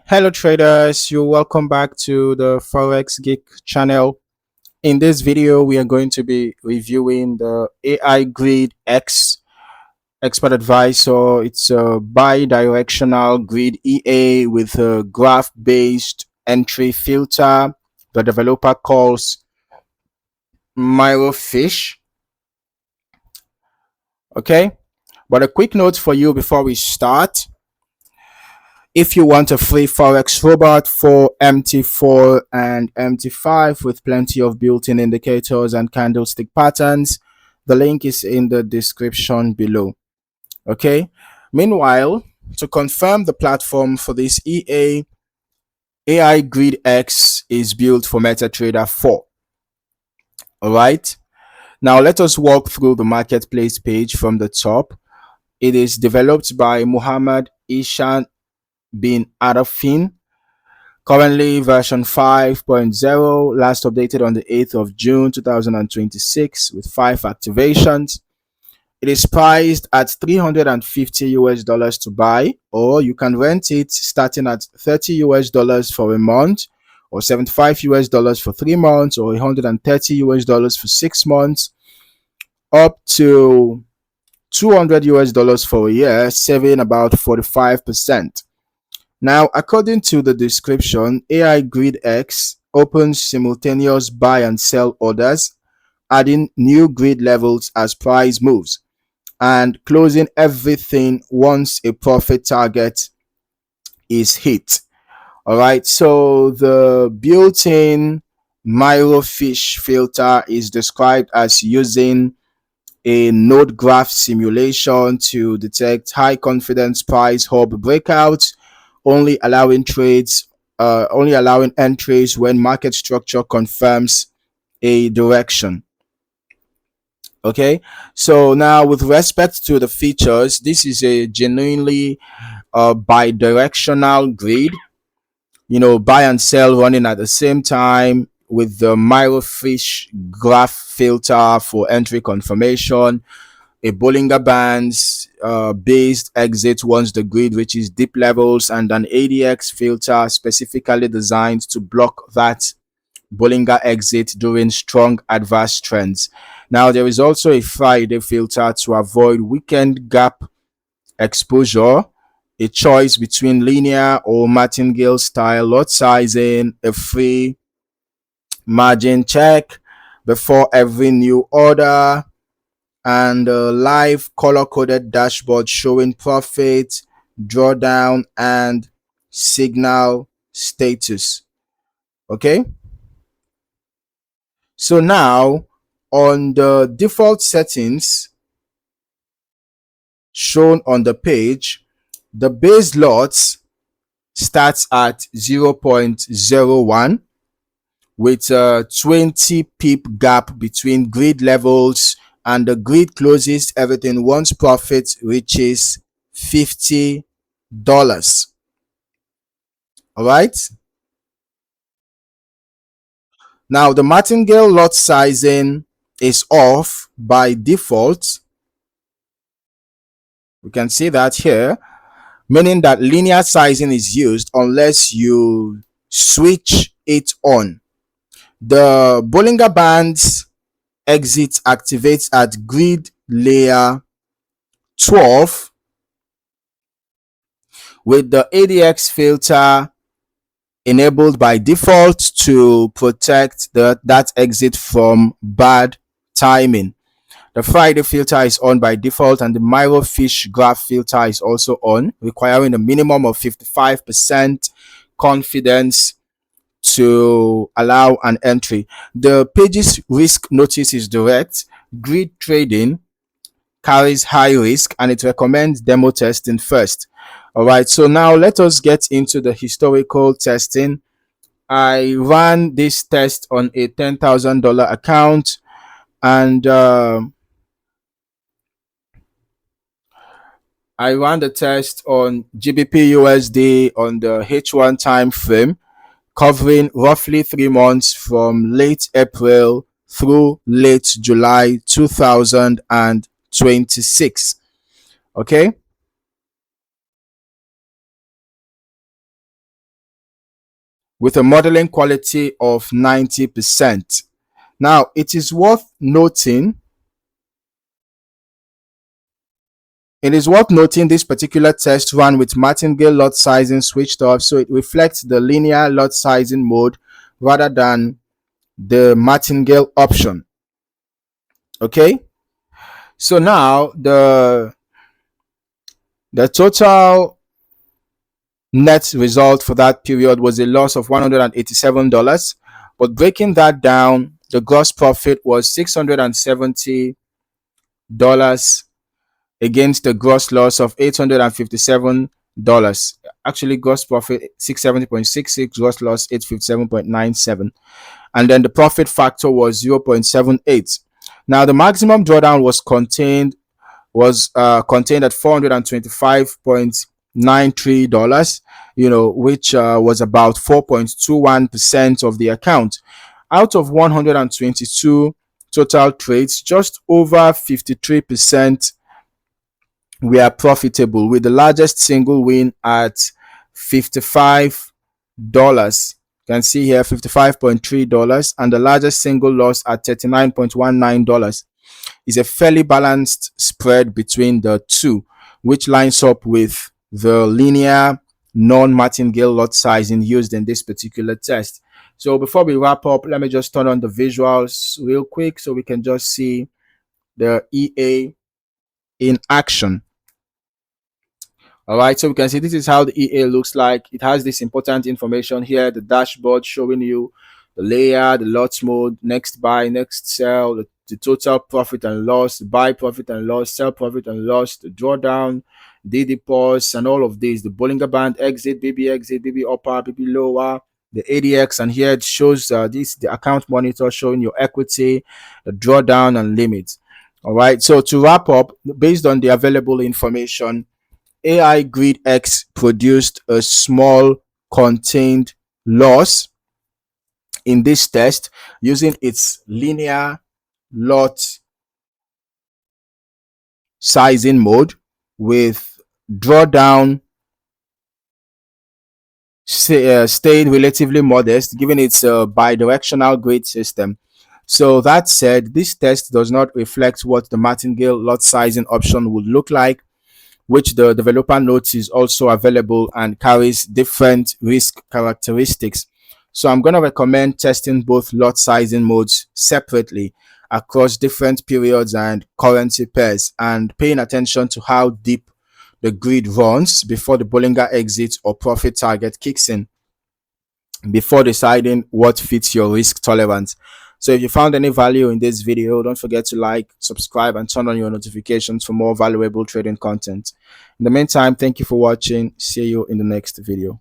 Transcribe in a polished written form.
Hello traders, you're welcome back to the Forex Geek channel. In this video, we are going to be reviewing the AiGridX expert advisor. It's a bidirectional grid EA with a graph-based entry filter. The developer calls MiroFish. Okay, but a quick note for you before we start. If you want a free Forex robot for MT4 and MT5 with plenty of built-in indicators and candlestick patterns, the link is in the description below. Okay. Meanwhile, to confirm the platform for this AiGridX is built for MetaTrader 4. All right. Now let us walk through the marketplace page from the top. It is developed by Muhammad Ishan bin Arafin. Currently version 5.0, last updated on the 8th of June 2026 with 5 activations. It is priced at 350 US dollars to buy, or you can rent it starting at 30 US dollars for a month, or 75 US dollars for 3 months, or 130 US dollars for 6 months, up to 200 US dollars for a year, saving about 45%. Now, according to the description, AiGridX opens simultaneous buy and sell orders, adding new grid levels as price moves, and closing everything once a profit target is hit. All right, so the built-in MiroFish filter is described as using a node graph simulation to detect high confidence price hub breakouts, only allowing entries when market structure confirms a direction. Okay, so now with respect to the features, this is a genuinely bidirectional grid, buy and sell running at the same time with the MiroFish graph filter for entry confirmation, a Bollinger Bands based exit once the grid reaches deep levels, and an ADX filter specifically designed to block that Bollinger exit during strong adverse trends. Now, there is also a Friday filter to avoid weekend gap exposure, a choice between linear or martingale style lot sizing, a free margin check before every new order, and a live color-coded dashboard showing profit, drawdown, and signal status. Okay, so now on the default settings shown on the page, the base lots starts at 0.01 with a 20 pip gap between grid levels, and the grid closes everything once profit reaches $50. All right. Now the martingale lot sizing is off by default. We can see that here, meaning that linear sizing is used unless you switch it on. The Bollinger Bands exit activates at grid layer 12 with the ADX filter enabled by default to protect that exit from bad timing. The Friday filter is on by default, and the MiroFish graph filter is also on, requiring a minimum of 55% confidence to allow an entry. The page's risk notice is direct. Grid trading carries high risk, and it recommends demo testing first. All right, so now let us get into the historical testing. I ran this test on a $10,000 account, and I ran the test on GBP USD on the H1 time frame, covering roughly 3 months from late April through late July 2026. Okay. with a modeling quality of 90%. Now, it is worth noting this particular test ran with martingale lot sizing switched off, so it reflects the linear lot sizing mode rather than the martingale option. Okay, so now the total net result for that period was a loss of $187, but breaking that down, the gross profit was $670 against the gross loss of $857. Actually, gross profit 670.66, gross loss 857.97, and then the profit factor was 0.78. Now the maximum drawdown was contained at $425.93, which was about 4.21% of the account. Out of 122 total trades, just over 53% were profitable, with the largest single win at $55. You can see here $55.3, and the largest single loss at $39.19. Is a fairly balanced spread between the two, which lines up with the linear non-martingale lot sizing used in this particular test. So before we wrap up, let me just turn on the visuals real quick so we can just see the EA in action. All right, so we can see this is how the EA looks like. It has this important information here, the dashboard showing you the layer, the lots mode, next buy, next sell, the total profit and loss, the buy profit and loss, sell profit and loss, the drawdown, DD pause, and all of these, the Bollinger Band exit, BB upper, BB lower, the ADX, and here it shows the account monitor showing your equity, the drawdown, and limits. All right, so to wrap up, based on the available information, AiGridX produced a small contained loss in this test using its linear lot sizing mode, with drawdown stayed relatively modest given its bidirectional grid system. So that said, this test does not reflect what the martingale lot sizing option would look like, which the developer notes is also available and carries different risk characteristics. So I'm going to recommend testing both lot sizing modes separately across different periods and currency pairs, and paying attention to how deep the grid runs before the Bollinger exit or profit target kicks in, before deciding what fits your risk tolerance. So if you found any value in this video, don't forget to like, subscribe, and turn on your notifications for more valuable trading content. In the meantime, thank you for watching. See you in the next video.